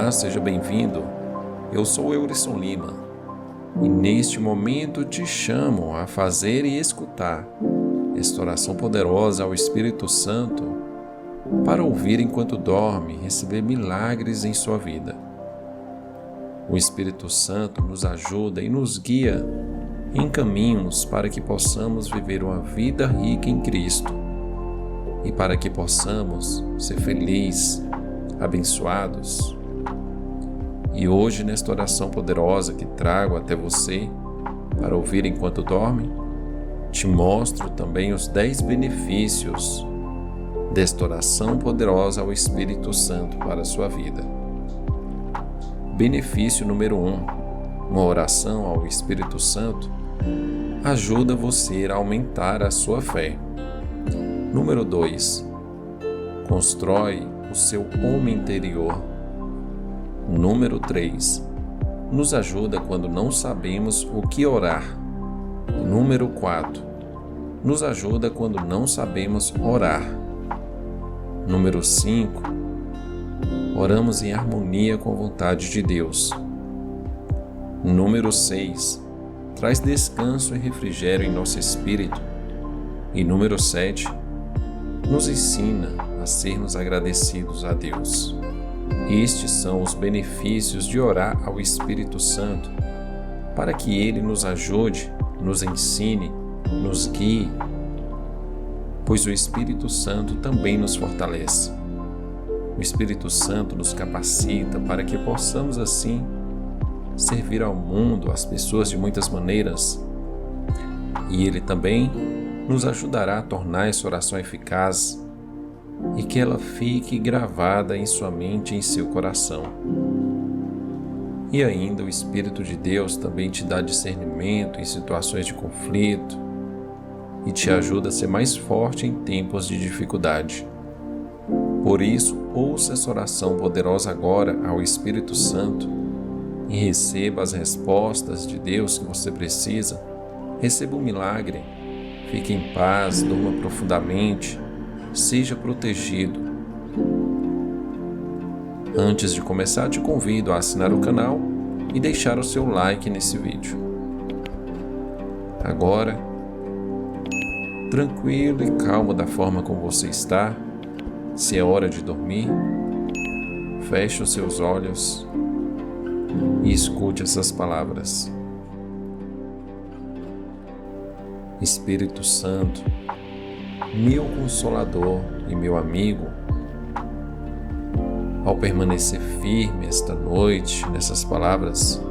Olá, seja bem-vindo. Eu sou Eurison Lima e neste momento te chamo a fazer e escutar esta oração poderosa ao Espírito Santo para ouvir enquanto dorme e receber milagres em sua vida. O Espírito Santo nos ajuda e nos guia em caminhos para que possamos viver uma vida rica em Cristo e para que possamos ser felizes, abençoados. E hoje, nesta oração poderosa que trago até você para ouvir enquanto dorme, te mostro também os 10 benefícios desta oração poderosa ao Espírito Santo para a sua vida. Benefício número 1. Uma oração ao Espírito Santo ajuda você a aumentar a sua fé. Número 2. Constrói o seu homem interior. Número 3. Nos ajuda quando não sabemos o que orar. Número 4. Nos ajuda quando não sabemos orar. Número 5. Oramos em harmonia com a vontade de Deus. Número 6. Traz descanso e refrigério em nosso espírito. E número 7. Nos ensina a sermos agradecidos a Deus. Estes são os benefícios de orar ao Espírito Santo, para que Ele nos ajude, nos ensine, nos guie, pois o Espírito Santo também nos fortalece. O Espírito Santo nos capacita para que possamos assim servir ao mundo, às pessoas de muitas maneiras, e Ele também nos ajudará a tornar essa oração eficaz e que ela fique gravada em sua mente e em seu coração. E ainda o Espírito de Deus também te dá discernimento em situações de conflito e te ajuda a ser mais forte em tempos de dificuldade. Por isso, ouça essa oração poderosa agora ao Espírito Santo e receba as respostas de Deus que você precisa. Receba um milagre, fique em paz, durma profundamente, seja protegido. Antes de começar, te convido a assinar o canal e deixar o seu like nesse vídeo. Agora, tranquilo e calmo da forma como você está, se é hora de dormir, feche os seus olhos e escute essas palavras. Espírito Santo, meu Consolador e meu amigo, ao permanecer firme esta noite nessas palavras,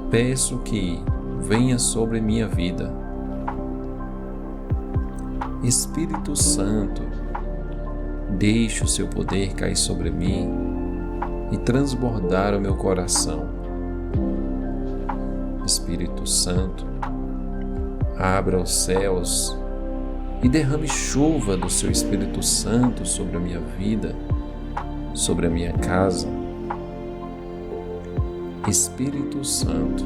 peço que venha sobre minha vida. Espírito Santo, deixe o seu poder cair sobre mim e transbordar o meu coração. Espírito Santo, abra os céus e derrame chuva do seu Espírito Santo sobre a minha vida, sobre a minha casa. Espírito Santo,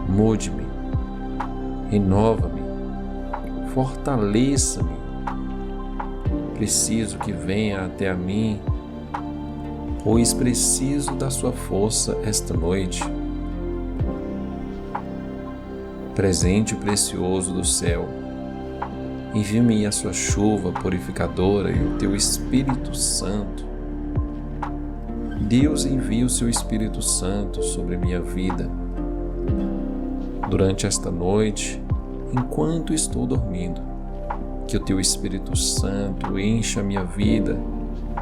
mude-me, renova-me, fortaleça-me. Preciso que venha até a mim, pois preciso da sua força esta noite. Presente precioso do céu, envie-me a sua chuva purificadora e o teu Espírito Santo. Deus envia o seu Espírito Santo sobre minha vida. Durante esta noite, enquanto estou dormindo, que o teu Espírito Santo encha a minha vida,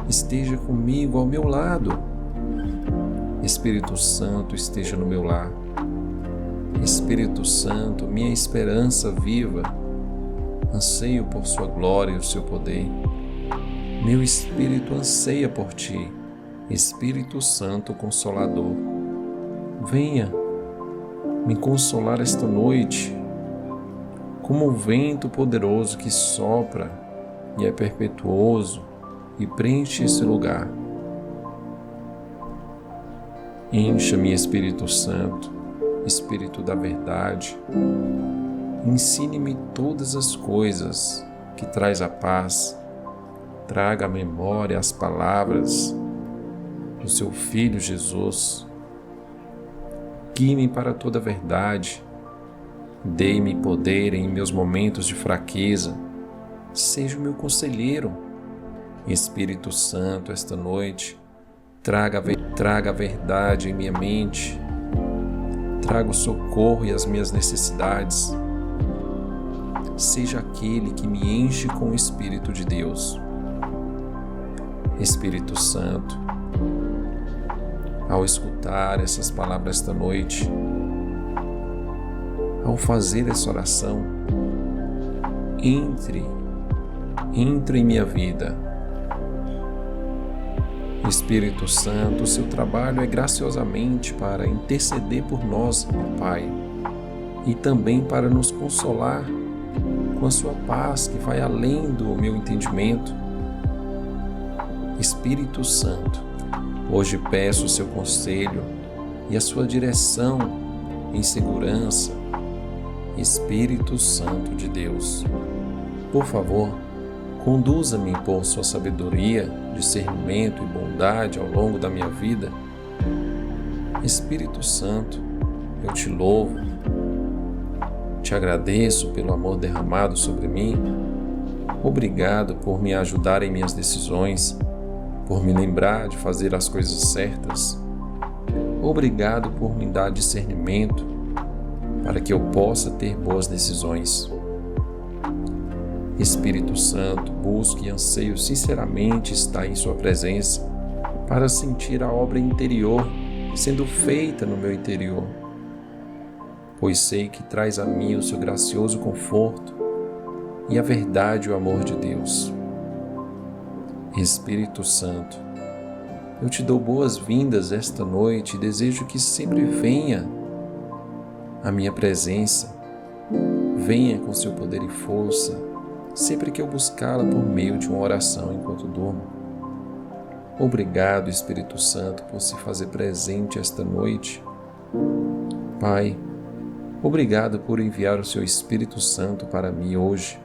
esteja comigo ao meu lado. Espírito Santo, esteja no meu lar. Espírito Santo, minha esperança viva, anseio por sua glória e o seu poder. Meu espírito anseia por ti, Espírito Santo Consolador. Venha me consolar esta noite, como o vento poderoso que sopra e é perpetuoso e preenche esse lugar. Encha-me, Espírito Santo, Espírito da verdade. Ensine-me todas as coisas que traz a paz, traga à memória as palavras do seu Filho Jesus. Guie-me para toda a verdade. Dê-me poder em meus momentos de fraqueza. Seja o meu conselheiro. Espírito Santo, esta noite, traga a verdade em minha mente. Traga o socorro e as minhas necessidades. Seja aquele que me enche com o Espírito de Deus. Espírito Santo, ao escutar essas palavras esta noite, ao fazer essa oração, entre em minha vida. Espírito Santo, o seu trabalho é graciosamente para interceder por nós, meu Pai, e também para nos consolar com a sua paz que vai além do meu entendimento. Espírito Santo, hoje peço o seu conselho e a sua direção em segurança. Espírito Santo de Deus, por favor, conduza-me por sua sabedoria, discernimento e bondade ao longo da minha vida. Espírito Santo, eu te louvo, te agradeço pelo amor derramado sobre mim. Obrigado por me ajudar em minhas decisões, por me lembrar de fazer as coisas certas. Obrigado por me dar discernimento para que eu possa ter boas decisões. Espírito Santo, busco e anseio sinceramente estar em sua presença para sentir a obra interior sendo feita no meu interior, pois sei que traz a mim o seu gracioso conforto e a verdade e o amor de Deus. Espírito Santo, eu te dou boas-vindas esta noite e desejo que sempre venha a minha presença, venha com seu poder e força, sempre que eu buscá-la por meio de uma oração enquanto durmo. Obrigado, Espírito Santo, por se fazer presente esta noite. Pai, obrigado por enviar o seu Espírito Santo para mim hoje.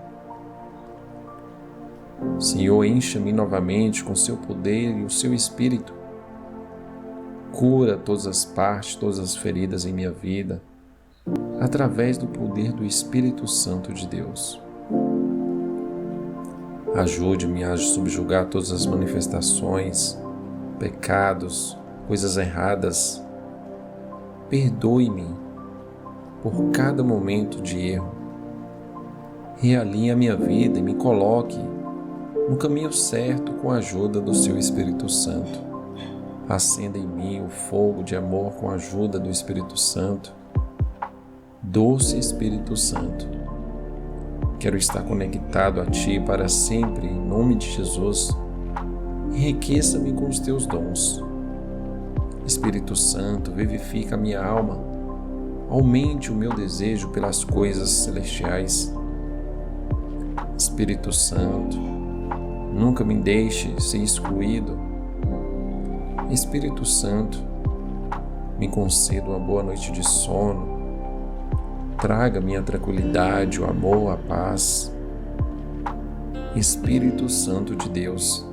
Senhor, encha-me novamente com seu poder e o seu Espírito. Cura todas as partes, todas as feridas em minha vida, através do poder do Espírito Santo de Deus. Ajude-me a subjugar todas as manifestações, pecados, coisas erradas. Perdoe-me por cada momento de erro. Realinhe a minha vida e me coloque no caminho certo com a ajuda do seu Espírito Santo. Acenda em mim o fogo de amor com a ajuda do Espírito Santo. Doce Espírito Santo, quero estar conectado a Ti para sempre, em nome de Jesus. Enriqueça-me com os Teus dons. Espírito Santo, vivifica a minha alma. Aumente o meu desejo pelas coisas celestiais. Espírito Santo, nunca me deixe ser excluído. Espírito Santo, me conceda uma boa noite de sono. Traga-me a tranquilidade, o amor, a paz. Espírito Santo de Deus,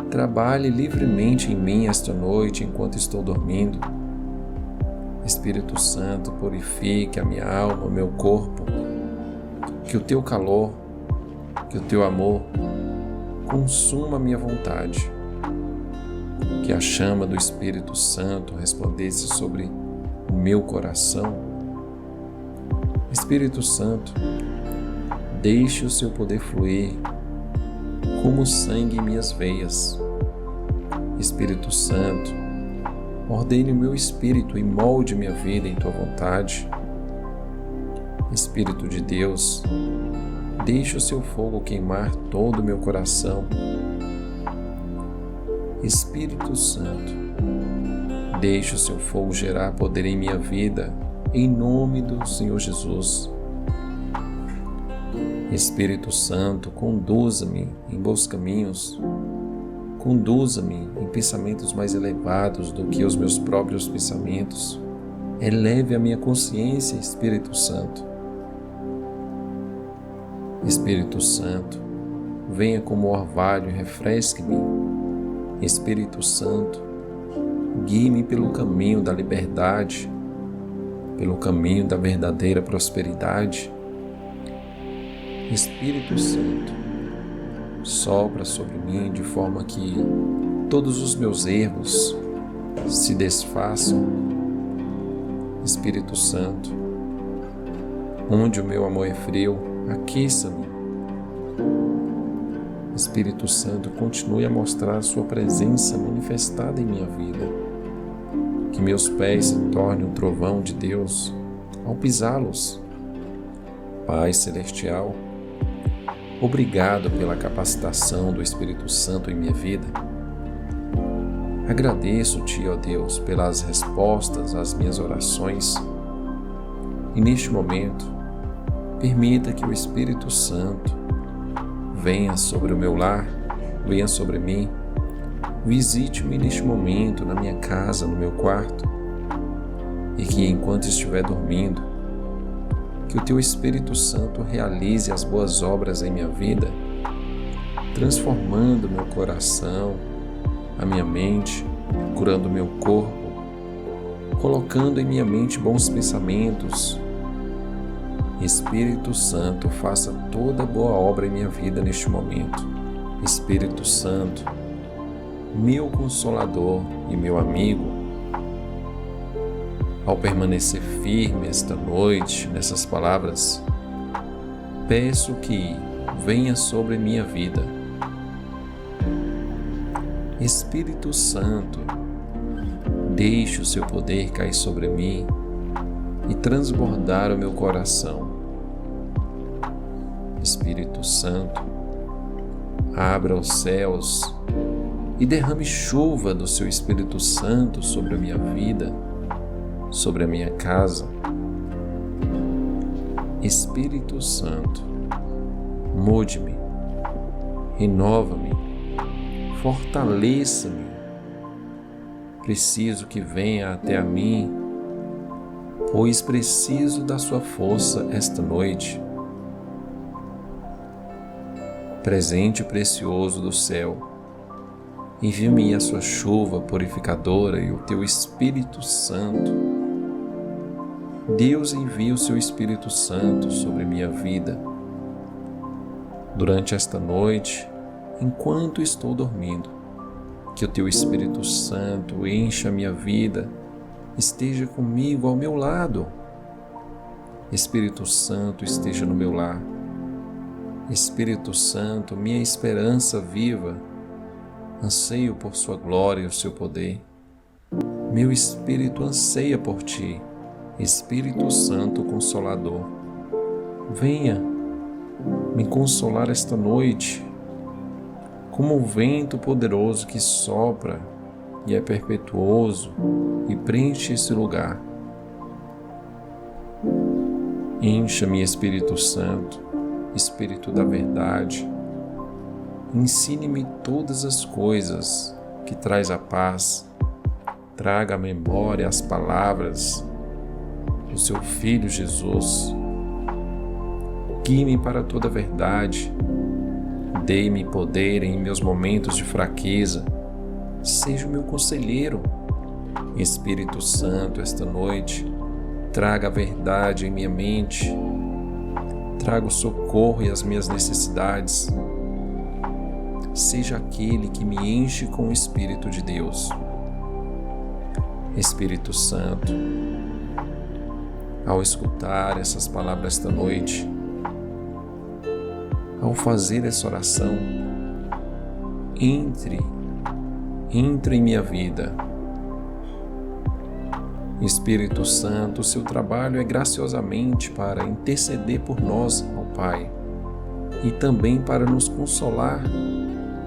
trabalhe livremente em mim esta noite enquanto estou dormindo. Espírito Santo, purifique a minha alma, o meu corpo. Que o Teu calor, que o Teu amor consuma a minha vontade. Que a chama do Espírito Santo resplandece sobre o meu coração. Espírito Santo, deixe o seu poder fluir como sangue em minhas veias. Espírito Santo, ordene o meu espírito e molde minha vida em Tua vontade. Espírito de Deus, deixe o seu fogo queimar todo o meu coração. Espírito Santo, deixe o seu fogo gerar poder em minha vida, em nome do Senhor Jesus. Espírito Santo, conduza-me em bons caminhos. Conduza-me em pensamentos mais elevados do que os meus próprios pensamentos. Eleve a minha consciência, Espírito Santo. Espírito Santo, venha como orvalho e refresque-me. Espírito Santo, guie-me pelo caminho da liberdade, pelo caminho da verdadeira prosperidade. Espírito Santo, sopra sobre mim de forma que todos os meus erros se desfaçam. Espírito Santo, onde o meu amor é frio, aqueça-me. Espírito Santo, continue a mostrar a sua presença manifestada em minha vida. Que meus pés se tornem um trovão de Deus ao pisá-los. Pai Celestial, obrigado pela capacitação do Espírito Santo em minha vida. Agradeço-te, ó Deus, pelas respostas às minhas orações. E neste momento, permita que o Espírito Santo venha sobre o meu lar, venha sobre mim, visite-me neste momento na minha casa, no meu quarto, e que enquanto estiver dormindo, que o Teu Espírito Santo realize as boas obras em minha vida, transformando meu coração, a minha mente, curando meu corpo, colocando em minha mente bons pensamentos. Espírito Santo, faça toda boa obra em minha vida neste momento. Espírito Santo, meu Consolador e meu amigo, ao permanecer firme esta noite nessas palavras, peço que venha sobre minha vida. Espírito Santo, deixe o seu poder cair sobre mim e transbordar o meu coração. Espírito Santo, abra os céus e derrame chuva do seu Espírito Santo sobre a minha vida, sobre a minha casa. Espírito Santo, mude-me, renova-me, fortaleça-me. Preciso que venha até a mim, pois preciso da sua força esta noite. Presente precioso do céu, envie-me a sua chuva purificadora e o teu Espírito Santo. Deus envia o seu Espírito Santo sobre minha vida. Durante esta noite, enquanto estou dormindo, que o teu Espírito Santo encha a minha vida, esteja comigo ao meu lado. Espírito Santo, esteja no meu lar. Espírito Santo, minha esperança viva, anseio por sua glória e o seu poder. Meu espírito anseia por ti, Espírito Santo Consolador. Venha me consolar esta noite, como o vento poderoso que sopra e é perpetuoso e preenche esse lugar. Encha-me, Espírito Santo, Espírito da verdade. Ensine-me todas as coisas que traz a paz. Traga à memória as palavras do seu Filho Jesus. Guie-me para toda a verdade. Dê-me poder em meus momentos de fraqueza. Seja o meu conselheiro. Espírito Santo, esta noite, traga a verdade em minha mente. Traga o socorro e as minhas necessidades. Seja aquele que me enche com o Espírito de Deus. Espírito Santo, ao escutar essas palavras esta noite, ao fazer essa oração, entre em minha vida. Espírito Santo, o seu trabalho é graciosamente para interceder por nós ao Pai e também para nos consolar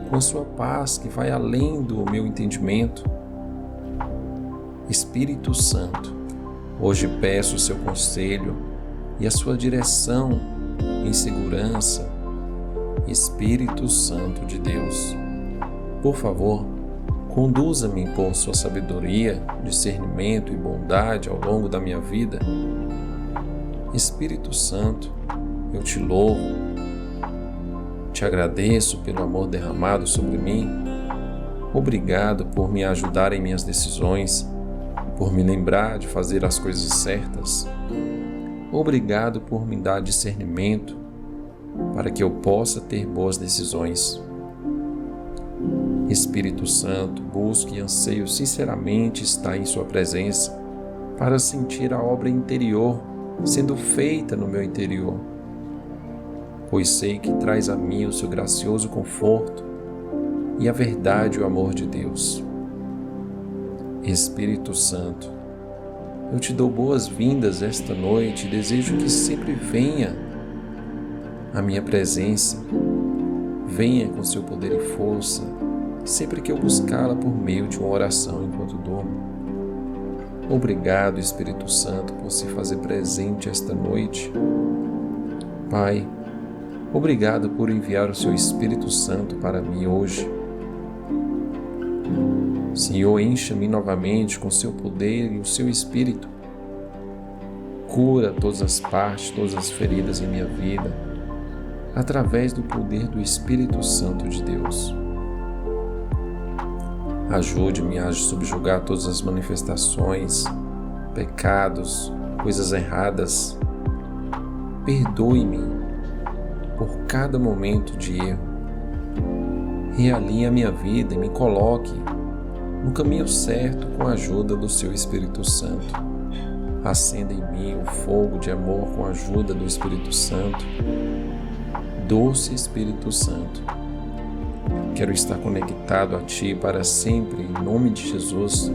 com a sua paz que vai além do meu entendimento. Espírito Santo, hoje peço o seu conselho e a sua direção em segurança. Espírito Santo de Deus, por favor, conduza-me por sua sabedoria, discernimento e bondade ao longo da minha vida. Espírito Santo, eu te louvo, te agradeço pelo amor derramado sobre mim. Obrigado por me ajudar em minhas decisões, por me lembrar de fazer as coisas certas. Obrigado por me dar discernimento para que eu possa ter boas decisões. Espírito Santo, busco e anseio sinceramente estar em Sua presença para sentir a obra interior sendo feita no meu interior, pois sei que traz a mim o Seu gracioso conforto e a verdade e o amor de Deus. Espírito Santo, eu te dou boas-vindas esta noite e desejo que sempre venha a minha presença, venha com seu poder e força, sempre que eu buscá-la por meio de uma oração enquanto durmo. Obrigado, Espírito Santo, por se fazer presente esta noite. Pai, obrigado por enviar o seu Espírito Santo para mim hoje. Senhor, encha-me novamente com o seu poder e o seu Espírito. Cura todas as partes, todas as feridas em minha vida, através do poder do Espírito Santo de Deus. Ajude-me a subjugar todas as manifestações, pecados, coisas erradas. Perdoe-me por cada momento de erro. Realinhe a minha vida e me coloque no caminho certo com a ajuda do seu Espírito Santo. Acenda em mim o fogo de amor com a ajuda do Espírito Santo. Doce Espírito Santo, quero estar conectado a Ti para sempre, em nome de Jesus.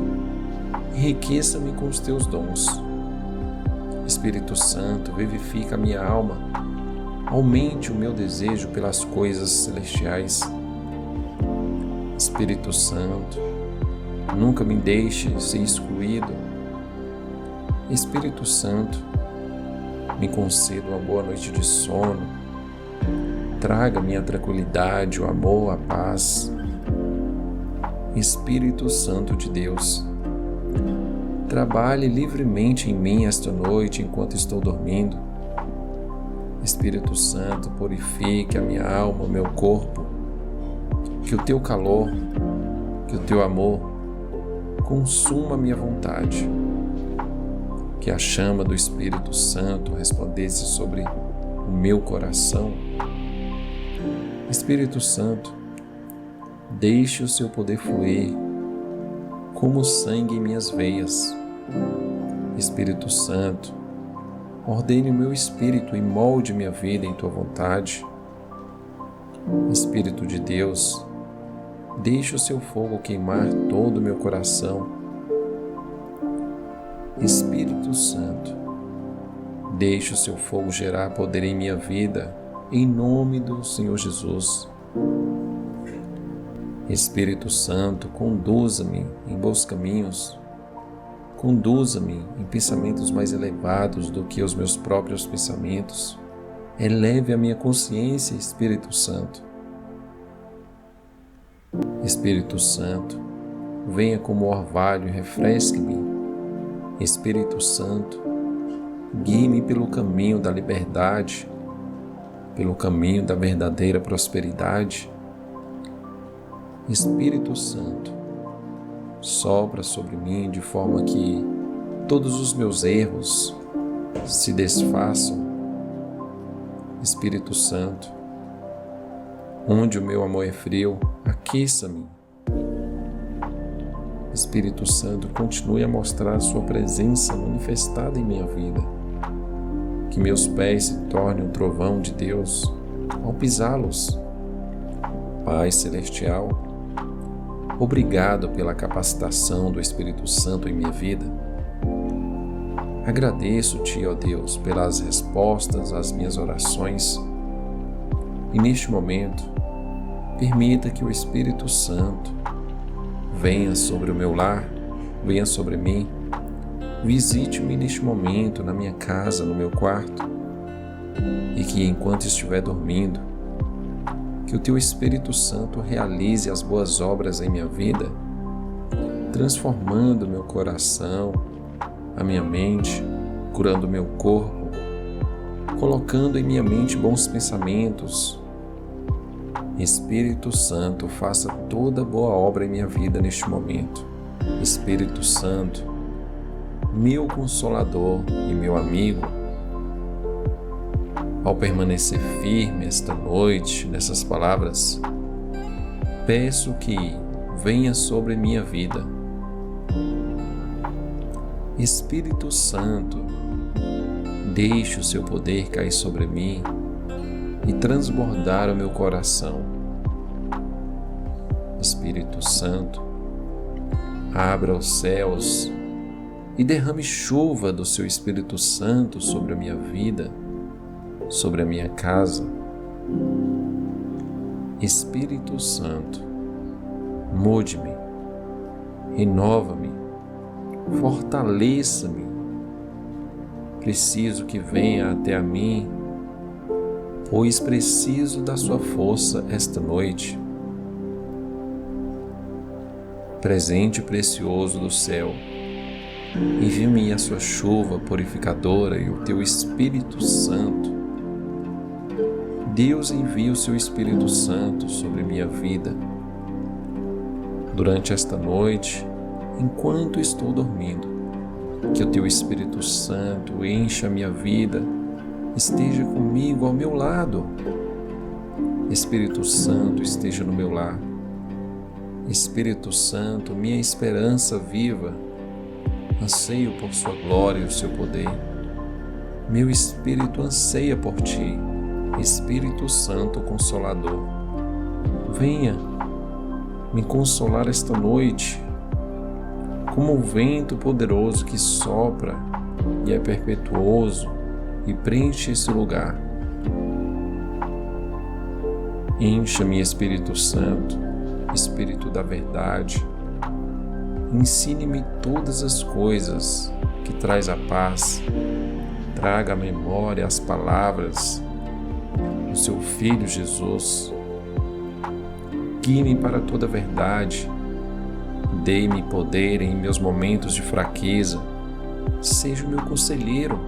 Enriqueça-me com os Teus dons. Espírito Santo, vivifica a minha alma. Aumente o meu desejo pelas coisas celestiais. Espírito Santo, nunca me deixe ser excluído. Espírito Santo, me conceda uma boa noite de sono. Traga-me a tranquilidade, o amor, a paz. Espírito Santo de Deus, trabalhe livremente em mim esta noite enquanto estou dormindo. Espírito Santo, purifique a minha alma, o meu corpo. Que o Teu calor, que o Teu amor consuma a minha vontade. Que a chama do Espírito Santo resplandece sobre o meu coração. Espírito Santo, deixe o Seu poder fluir como sangue em minhas veias. Espírito Santo, ordene o meu espírito e molde minha vida em Tua vontade. Espírito de Deus, deixe o Seu fogo queimar todo o meu coração. Espírito Santo, deixe o Seu fogo gerar poder em minha vida, em nome do Senhor Jesus. Espírito Santo, conduza-me em bons caminhos. Conduza-me em pensamentos mais elevados do que os meus próprios pensamentos. Eleve a minha consciência, Espírito Santo. Espírito Santo, venha como orvalho e refresque-me. Espírito Santo, guie-me pelo caminho da liberdade, pelo caminho da verdadeira prosperidade. Espírito Santo, sopra sobre mim de forma que todos os meus erros se desfaçam. Espírito Santo, onde o meu amor é frio, aqueça-me. Espírito Santo, continue a mostrar a Sua presença manifestada em minha vida. Que meus pés se tornem um trovão de Deus ao pisá-los. Pai Celestial, obrigado pela capacitação do Espírito Santo em minha vida. Agradeço-Te, ó Deus, pelas respostas às minhas orações. E neste momento, permita que o Espírito Santo venha sobre o meu lar, venha sobre mim. Visite-me neste momento, na minha casa, no meu quarto. E que enquanto estiver dormindo, que o Teu Espírito Santo realize as boas obras em minha vida, transformando meu coração, a minha mente, curando meu corpo, colocando em minha mente bons pensamentos, Espírito Santo, faça toda boa obra em minha vida neste momento. Espírito Santo, meu Consolador e meu amigo, ao permanecer firme esta noite nessas palavras, peço que venha sobre minha vida. Espírito Santo, deixe o seu poder cair sobre mim e transbordar o meu coração. Espírito Santo, abra os céus e derrame chuva do seu Espírito Santo sobre a minha vida, sobre a minha casa. Espírito Santo, mude-me, renova-me, fortaleça-me. Preciso que venha até a mim, pois preciso da sua força esta noite. Presente precioso do céu, envie-me a sua chuva purificadora e o teu Espírito Santo. Deus envia o seu Espírito Santo sobre minha vida. Durante esta noite, enquanto estou dormindo, que o teu Espírito Santo encha a minha vida, esteja comigo ao meu lado. Espírito Santo, esteja no meu lar. Espírito Santo, minha esperança viva, anseio por sua glória e o seu poder. Meu espírito anseia por ti, Espírito Santo Consolador. Venha me consolar esta noite, como um vento poderoso que sopra e é perpetuoso e preenche esse lugar. Encha-me, Espírito Santo, Espírito da verdade. Ensine-me todas as coisas que traz a paz. Traga à memória as palavras do seu Filho Jesus. Guie-me para toda a verdade. Dê-me poder em meus momentos de fraqueza. Seja o meu conselheiro.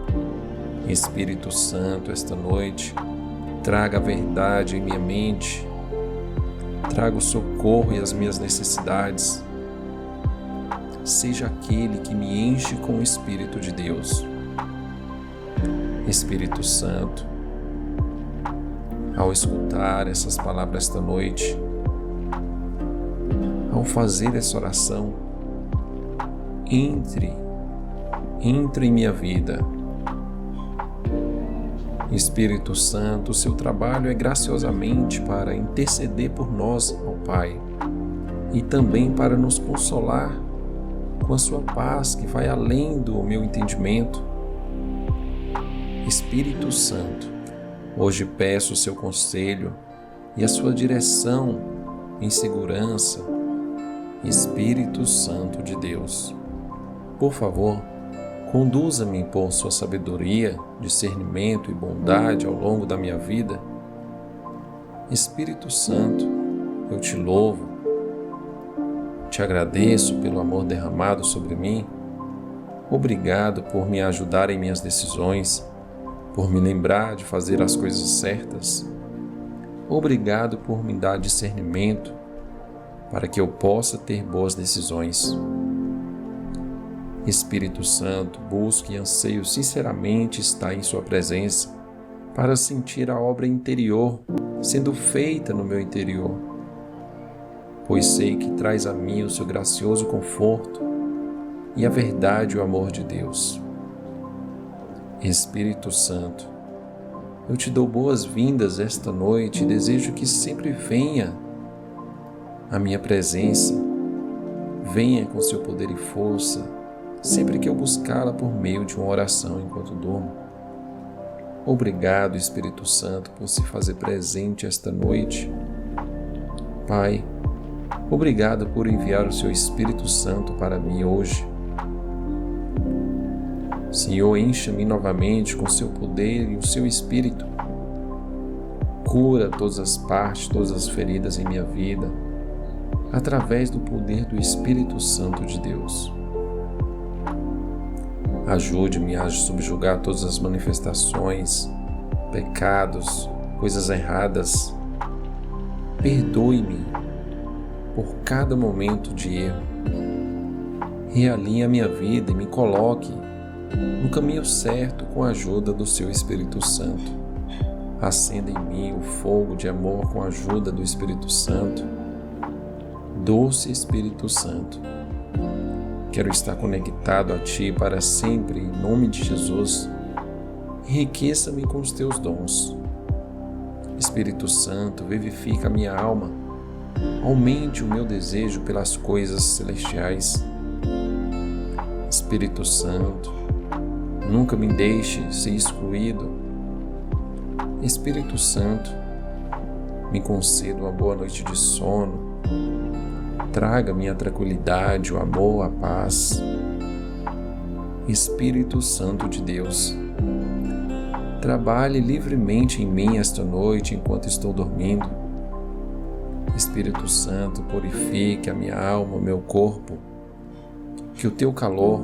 Espírito Santo, esta noite, traga a verdade em minha mente. Traga o socorro e as minhas necessidades. Seja aquele que me enche com o Espírito de Deus. Espírito Santo, ao escutar essas palavras esta noite, ao fazer essa oração, entre em minha vida. Espírito Santo, o seu trabalho é graciosamente para interceder por nós ao Pai e também para nos consolar com a sua paz que vai além do meu entendimento. Espírito Santo, hoje peço o seu conselho e a sua direção em segurança. Espírito Santo de Deus, por favor, conduza-me por sua sabedoria, discernimento e bondade ao longo da minha vida. Espírito Santo, eu te louvo, te agradeço pelo amor derramado sobre mim. Obrigado por me ajudar em minhas decisões, por me lembrar de fazer as coisas certas. Obrigado por me dar discernimento para que eu possa ter boas decisões. Espírito Santo, busco e anseio sinceramente estar em sua presença para sentir a obra interior sendo feita no meu interior, pois sei que traz a mim o seu gracioso conforto e a verdade e o amor de Deus. Espírito Santo, eu te dou boas-vindas esta noite e desejo que sempre venha à minha presença, venha com seu poder e força, sempre que eu buscá-la por meio de uma oração enquanto durmo. Obrigado, Espírito Santo, por se fazer presente esta noite. Pai, obrigado por enviar o seu Espírito Santo para mim hoje. Senhor, encha-me novamente com o seu poder e o seu Espírito. Cura todas as partes, todas as feridas em minha vida, através do poder do Espírito Santo de Deus. Ajude-me a subjugar todas as manifestações, pecados, coisas erradas Perdoe-me por cada momento de erro. Realinhe a minha vida e me coloque no caminho certo com a ajuda do seu Espírito Santo. Acenda em mim o fogo de amor com a ajuda do Espírito Santo. Doce Espírito Santo, quero estar conectado a Ti para sempre, em nome de Jesus. Enriqueça-me com os Teus dons. Espírito Santo, vivifica a minha alma. Aumente o meu desejo pelas coisas celestiais. Espírito Santo, nunca me deixe ser excluído. Espírito Santo, me conceda uma boa noite de sono. Traga-me a tranquilidade, o amor, a paz. Espírito Santo de Deus, trabalhe livremente em mim esta noite enquanto estou dormindo. Espírito Santo, purifique a minha alma, o meu corpo. Que o Teu calor,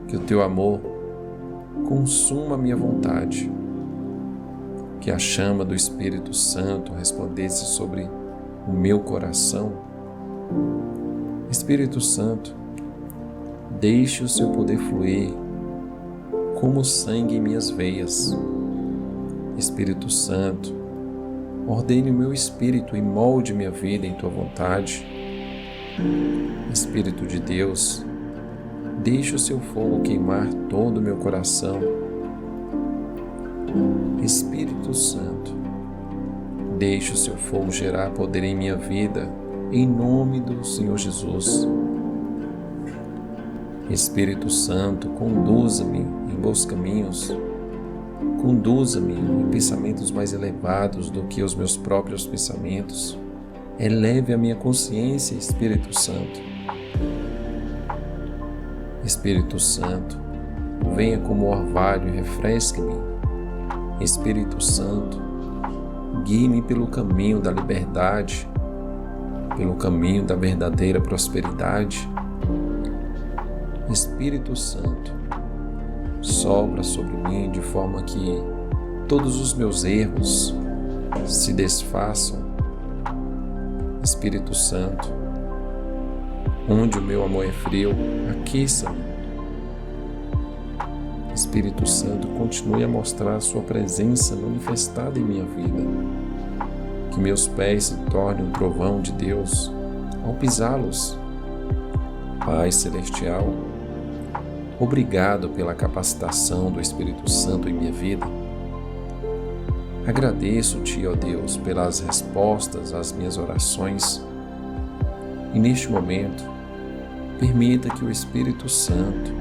que o Teu amor consuma a minha vontade. Que a chama do Espírito Santo resplandece sobre o meu coração. Espírito Santo, deixe o Seu poder fluir como sangue em minhas veias. Espírito Santo, ordene o meu espírito e molde minha vida em Tua vontade. Espírito de Deus, deixe o Seu fogo queimar todo o meu coração. Espírito Santo, deixe o Seu fogo gerar poder em minha vida, em nome do Senhor Jesus. Espírito Santo, conduza-me em bons caminhos. Conduza-me em pensamentos mais elevados do que os meus próprios pensamentos. Eleve a minha consciência, Espírito Santo. Espírito Santo, venha como orvalho e refresque-me. Espírito Santo, guie-me pelo caminho da liberdade, pelo caminho da verdadeira prosperidade. Espírito Santo, sopra sobre mim de forma que todos os meus erros se desfaçam. Espírito Santo, onde o meu amor é frio, aqueça-me. Espírito Santo, continue a mostrar a Sua presença manifestada em minha vida. Que meus pés se tornem um trovão de Deus ao pisá-los. Pai Celestial, obrigado pela capacitação do Espírito Santo em minha vida. Agradeço-Te, ó Deus, pelas respostas às minhas orações. E neste momento, permita que o Espírito Santo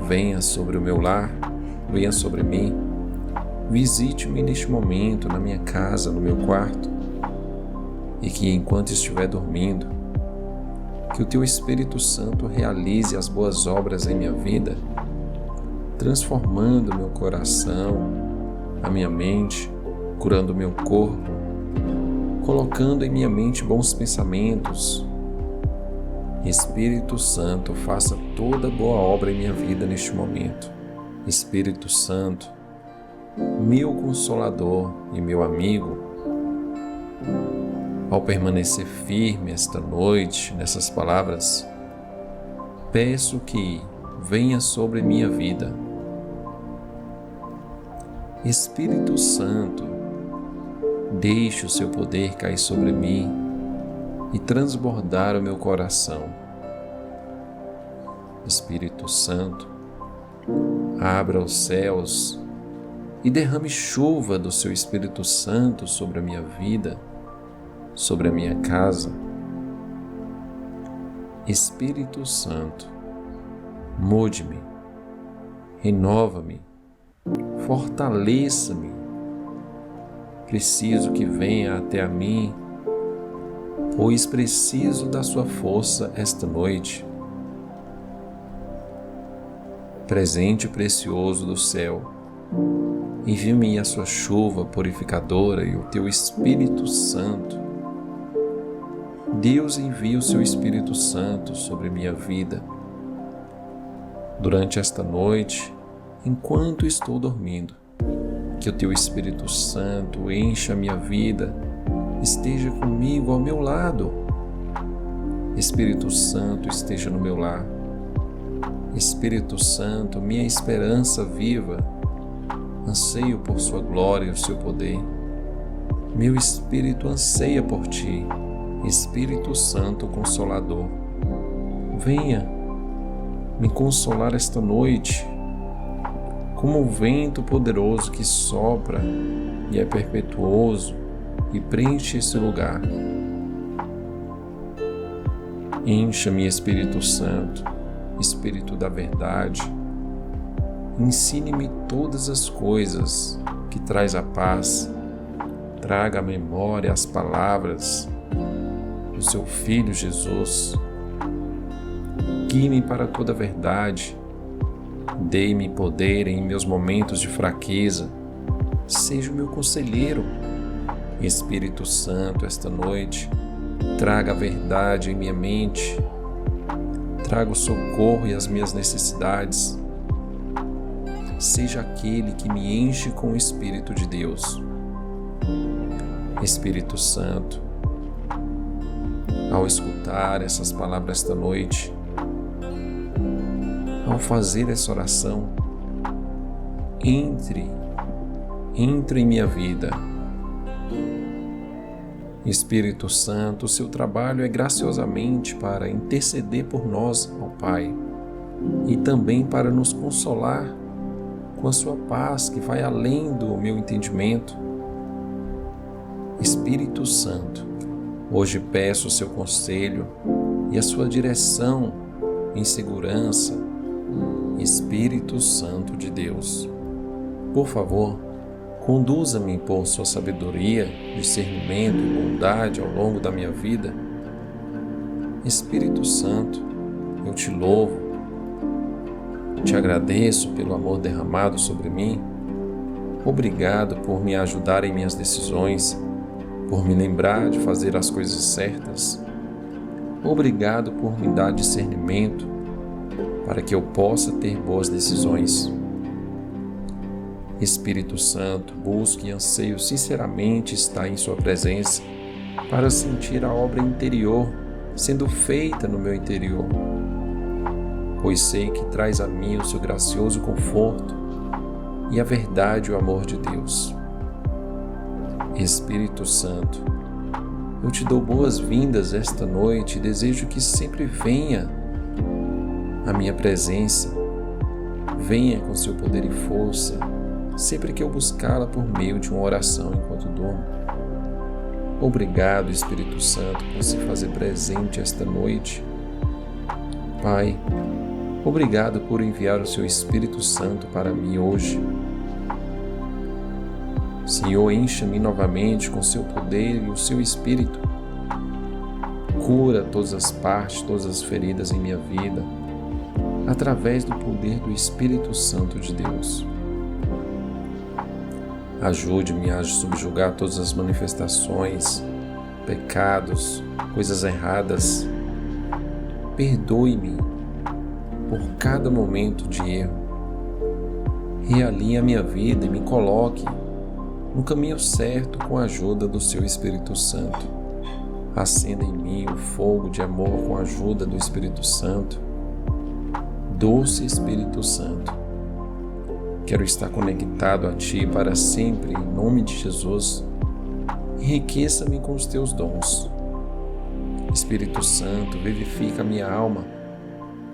venha sobre o meu lar, venha sobre mim. Visite-me neste momento, na minha casa, no meu quarto. E que enquanto estiver dormindo, que o Teu Espírito Santo realize as boas obras em minha vida, transformando meu coração, a minha mente, curando meu corpo, colocando em minha mente bons pensamentos. Espírito Santo, faça toda boa obra em minha vida neste momento. Espírito Santo, meu Consolador e meu amigo, ao permanecer firme esta noite nessas palavras, peço que venha sobre minha vida. Espírito Santo, deixe o Seu poder cair sobre mim e transbordar o meu coração. Espírito Santo, abra os céus e derrame chuva do Seu Espírito Santo sobre a minha vida, sobre a minha casa. Espírito Santo, mude-me, renova-me, fortaleça-me. Preciso que venha até a mim, pois preciso da Sua força esta noite. Presente precioso do céu, envie-me a Sua chuva purificadora e o Teu Espírito Santo. Deus envia o Seu Espírito Santo sobre minha vida. Durante esta noite, enquanto estou dormindo, que o Teu Espírito Santo encha minha vida e esteja comigo ao meu lado. Espírito Santo, esteja no meu lar. Espírito Santo, minha esperança viva, anseio por sua glória e o seu poder. Meu espírito anseia por ti, Espírito Santo Consolador. Venha me consolar esta noite, como o vento poderoso que sopra e é perpetuoso e preenche esse lugar. Encha-me, Espírito Santo, Espírito da verdade. Ensine-me todas as coisas que traz a paz. Traga à memória as palavras do seu Filho Jesus. Guie-me para toda a verdade. Dê-me poder em meus momentos de fraqueza. Seja o meu conselheiro. Espírito Santo, esta noite, traga a verdade em minha mente. Traga o socorro e as minhas necessidades. Seja aquele que me enche com o Espírito de Deus. Espírito Santo, ao escutar essas palavras esta noite, ao fazer essa oração, entre em minha vida. Espírito Santo, o seu trabalho é graciosamente para interceder por nós ao Pai e também para nos consolar com a sua paz que vai além do meu entendimento. Espírito Santo, hoje peço o seu conselho e a sua direção em segurança. Espírito Santo de Deus, por favor, conduza-me por sua sabedoria, discernimento e bondade ao longo da minha vida. Espírito Santo, eu te louvo, te agradeço pelo amor derramado sobre mim. Obrigado por me ajudar em minhas decisões, por me lembrar de fazer as coisas certas. Obrigado por me dar discernimento para que eu possa ter boas decisões. Espírito Santo, busco e anseio sinceramente estar em sua presença para sentir a obra interior sendo feita no meu interior, pois sei que traz a mim o seu gracioso conforto e a verdade e o amor de Deus. Espírito Santo, eu te dou boas-vindas esta noite e desejo que sempre venha à minha presença, venha com seu poder e força, sempre que eu buscá-la por meio de uma oração enquanto durmo. Obrigado, Espírito Santo, por se fazer presente esta noite. Pai, obrigado por enviar o seu Espírito Santo para mim hoje. Senhor, encha-me novamente com seu poder e o seu Espírito. Cura todas as partes, todas as feridas em minha vida, através do poder do Espírito Santo de Deus. Ajude-me a subjugar todas as manifestações, pecados, coisas erradas. Perdoe-me por cada momento de erro. Realinhe a minha vida e me coloque no caminho certo com a ajuda do seu Espírito Santo. Acenda em mim o fogo de amor com a ajuda do Espírito Santo. Doce Espírito Santo, quero estar conectado a Ti para sempre, em nome de Jesus. Enriqueça-me com os Teus dons. Espírito Santo, vivifica a minha alma.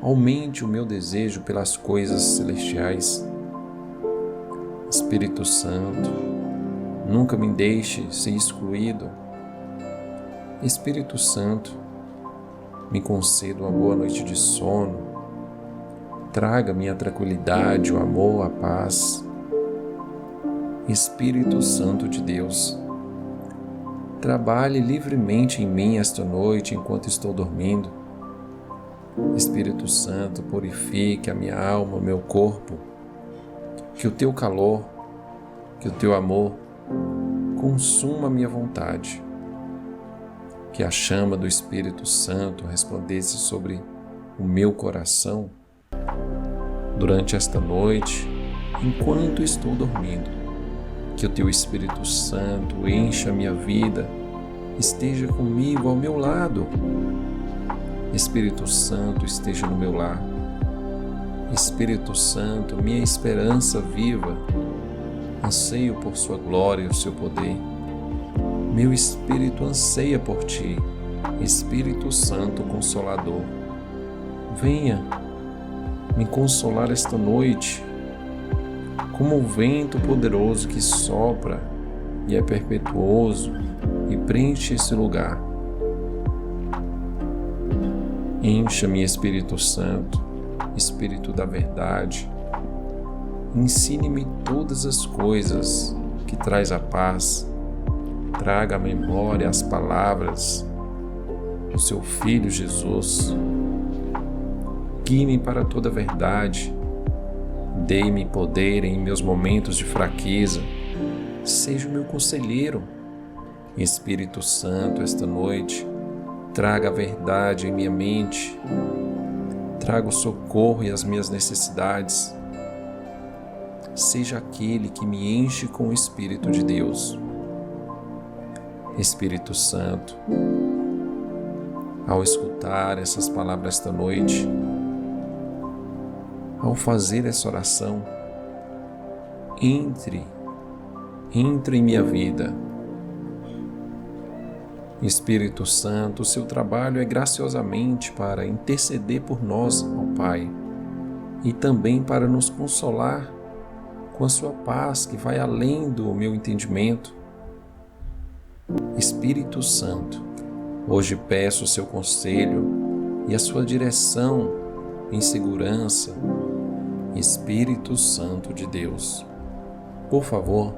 Aumente o meu desejo pelas coisas celestiais. Espírito Santo, nunca me deixe ser excluído. Espírito Santo, me conceda uma boa noite de sono. Traga-me a tranquilidade, o amor, a paz. Espírito Santo de Deus, trabalhe livremente em mim esta noite enquanto estou dormindo. Espírito Santo, purifique a minha alma, o meu corpo. Que o Teu calor, que o Teu amor consuma a minha vontade. Que a chama do Espírito Santo resplandece sobre o meu coração durante esta noite, enquanto estou dormindo. Que o Teu Espírito Santo encha a minha vida esteja comigo, ao meu lado. Espírito Santo, esteja no meu lar. Espírito Santo, minha esperança viva, anseio por sua glória e o seu poder. Meu espírito anseia por ti, Espírito Santo Consolador. Venha me consolar esta noite, como o vento poderoso que sopra e é perpetuoso e preenche esse lugar. Encha-me, Espírito Santo, Espírito da verdade. Ensine-me todas as coisas que traz a paz. Traga à memória as palavras do seu Filho Jesus. Guie-me para toda a verdade. Dê-me poder em meus momentos de fraqueza. Seja o meu conselheiro. Espírito Santo, esta noite, traga a verdade em minha mente. Traga o socorro e as minhas necessidades. Seja aquele que me enche com o Espírito de Deus. Espírito Santo, ao escutar essas palavras esta noite, ao fazer essa oração, entre em minha vida. Espírito Santo, o seu trabalho é graciosamente para interceder por nós ao Pai e também para nos consolar com a sua paz que vai além do meu entendimento. Espírito Santo, hoje peço o seu conselho e a sua direção em segurança. Espírito Santo de Deus, por favor,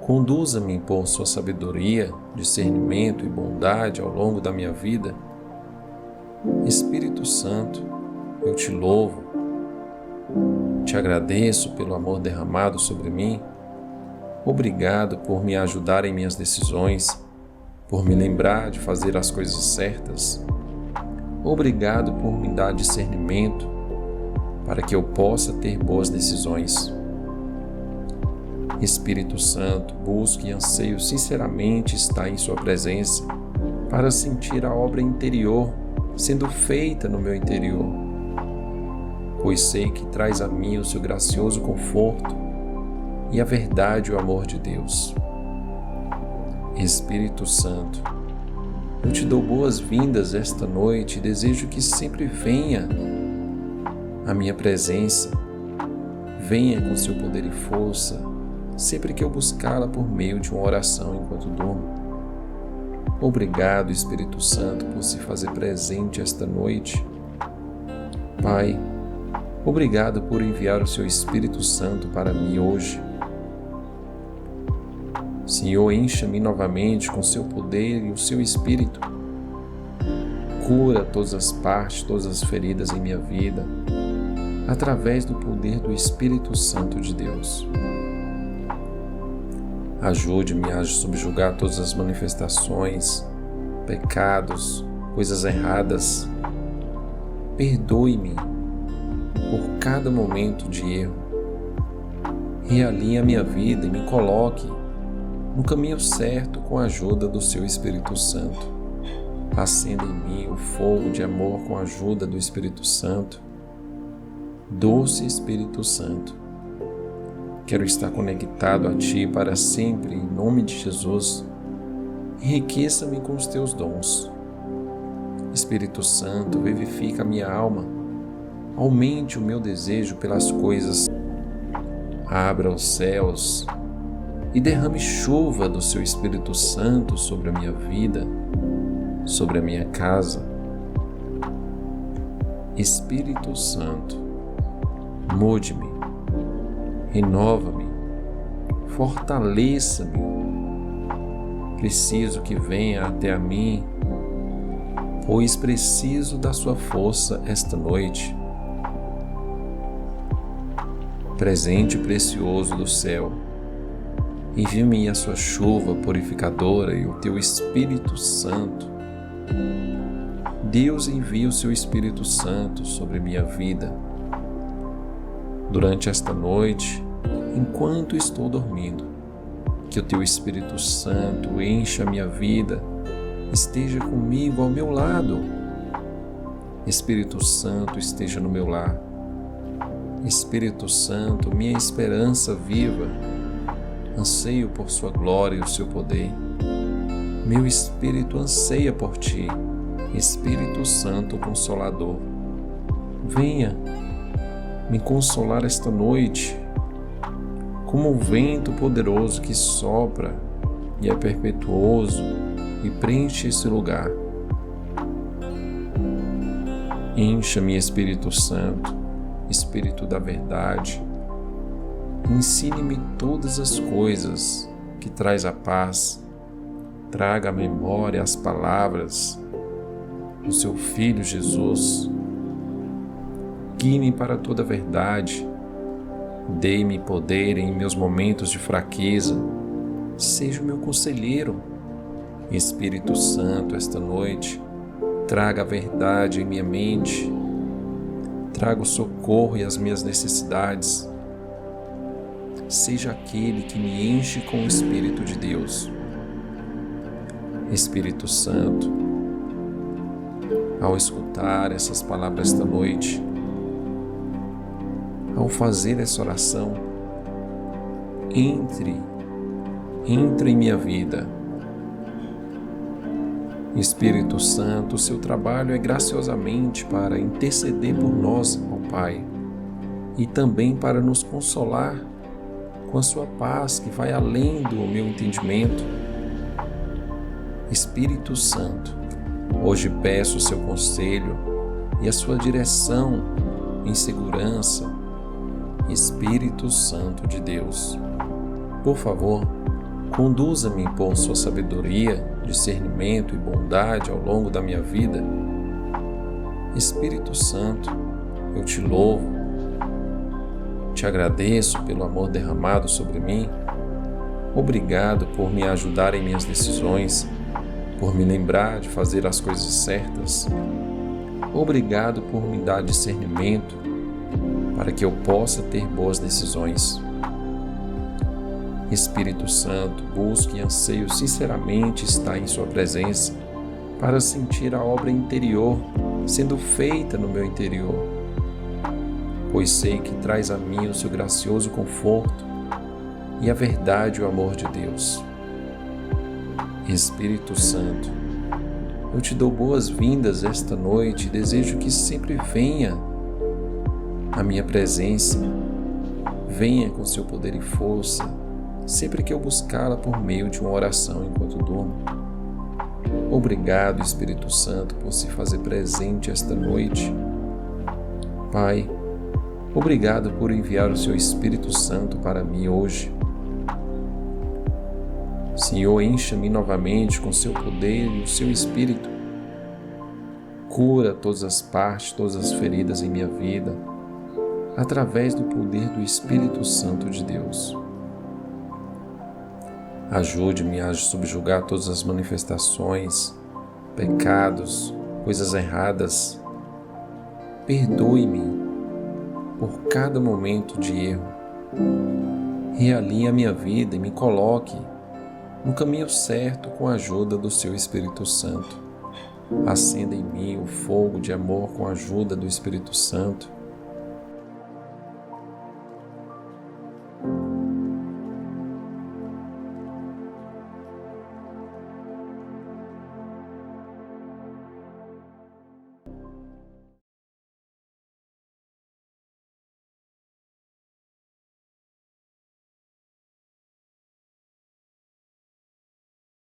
conduza-me por sua sabedoria, discernimento e bondade ao longo da minha vida. Espírito Santo, eu te louvo, te agradeço pelo amor derramado sobre mim. Obrigado por me ajudar em minhas decisões, por me lembrar de fazer as coisas certas. Obrigado por me dar discernimento para que eu possa ter boas decisões. Espírito Santo, busco e anseio sinceramente estar em sua presença para sentir a obra interior sendo feita no meu interior, pois sei que traz a mim o seu gracioso conforto e a verdade e o amor de Deus. Espírito Santo, eu te dou boas-vindas esta noite e desejo que sempre venha à minha presença, venha com seu poder e força, sempre que eu buscá-la por meio de uma oração enquanto durmo. Obrigado, Espírito Santo, por se fazer presente esta noite. Pai, obrigado por enviar o seu Espírito Santo para mim hoje. Senhor, encha-me novamente com seu poder e o seu Espírito. Cura todas as partes, todas as feridas em minha vida, através do poder do Espírito Santo de Deus. Ajude-me a subjugar todas as manifestações, pecados, coisas erradas. Perdoe-me por cada momento de erro. Realinhe a minha vida e me coloque no caminho certo com a ajuda do seu Espírito Santo. Acenda em mim o fogo de amor com a ajuda do Espírito Santo. Doce Espírito Santo, quero estar conectado a Ti para sempre, em nome de Jesus. Enriqueça-me com os Teus dons. Espírito Santo, vivifica a minha alma. Aumente o meu desejo pelas coisas. Abra os céus e derrame chuva do Seu Espírito Santo sobre a minha vida, sobre a minha casa. Espírito Santo, mude-me, renova-me, fortaleça-me. Preciso que venha até a mim, pois preciso da sua força esta noite. Presente precioso do céu, envie-me a sua chuva purificadora e o teu Espírito Santo. Deus envia o seu Espírito Santo sobre minha vida. Durante esta noite, enquanto estou dormindo, que o teu Espírito Santo encha a minha vida esteja comigo ao meu lado. Espírito Santo, esteja no meu lar. Espírito Santo, minha esperança viva, anseio por sua glória e o seu poder. Meu espírito anseia por ti, Espírito Santo Consolador. Venha me consolar esta noite, como um vento poderoso que sopra e é perpetuoso e preenche esse lugar. Encha-me, Espírito Santo, Espírito da verdade. Ensine-me todas as coisas que traz a paz. Traga à memória as palavras do seu Filho Jesus. Guie-me para toda a verdade. Dê-me poder em meus momentos de fraqueza. Seja o meu conselheiro. Espírito Santo, esta noite, traga a verdade em minha mente. Traga o socorro e as minhas necessidades. Seja aquele que me enche com o Espírito de Deus. Espírito Santo, ao escutar essas palavras esta noite, ao fazer essa oração, entre em minha vida. Espírito Santo, o seu trabalho é graciosamente para interceder por nós, ó Pai, e também para nos consolar com a sua paz que vai além do meu entendimento. Espírito Santo, hoje peço o seu conselho e a sua direção em segurança. Espírito Santo de Deus, por favor, conduza-me por sua sabedoria, discernimento e bondade ao longo da minha vida. Espírito Santo, eu te louvo, te agradeço pelo amor derramado sobre mim. Obrigado por me ajudar em minhas decisões, por me lembrar de fazer as coisas certas. Obrigado por me dar discernimento para que eu possa ter boas decisões. Espírito Santo, busco e anseio sinceramente estar em sua presença para sentir a obra interior sendo feita no meu interior, pois sei que traz a mim o seu gracioso conforto e a verdade e o amor de Deus. Espírito Santo, eu te dou boas-vindas esta noite e desejo que sempre venha a minha presença, venha com seu poder e força, sempre que eu buscá-la por meio de uma oração enquanto durmo. Obrigado, Espírito Santo, por se fazer presente esta noite. Pai, obrigado por enviar o seu Espírito Santo para mim hoje. Senhor, encha-me novamente com seu poder e o seu Espírito. Cura todas as partes, todas as feridas em minha vida, através do poder do Espírito Santo de Deus. Ajude-me a subjugar todas as manifestações, pecados, coisas erradas. Perdoe-me por cada momento de erro. Realinhe a minha vida e me coloque no caminho certo com a ajuda do seu Espírito Santo. Acenda em mim o fogo de amor com a ajuda do Espírito Santo.